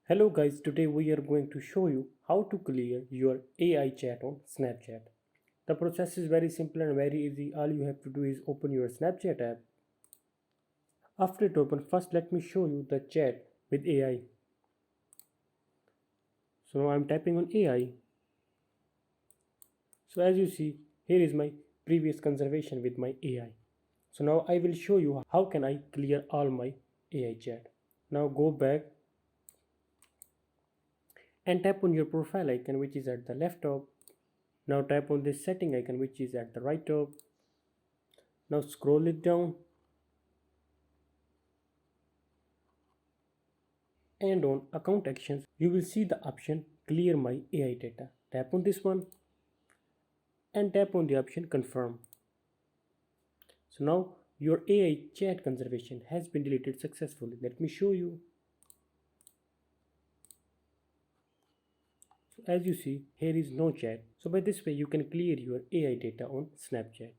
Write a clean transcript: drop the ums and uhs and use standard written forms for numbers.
Hello guys, today we are going to show you how to clear your AI chat on Snapchat. The process is very simple and very easy. All you have to do is open your Snapchat app. After it opens, first let me show you the chat with AI. So now I'm typing on AI. So as you see, here is my previous conversation with my AI. So now I will show you how can I clear all my AI chat. Now go back and tap on your profile icon which is at the left top. Now tap on this setting icon which is at the right top. Now scroll it down and on account actions you will see the option clear my AI data. Tap on this one and tap on the option confirm. So now your AI chat conservation has been deleted successfully. Let me show you. So as you see, here is no chat. So by this way you can clear your AI data on Snapchat.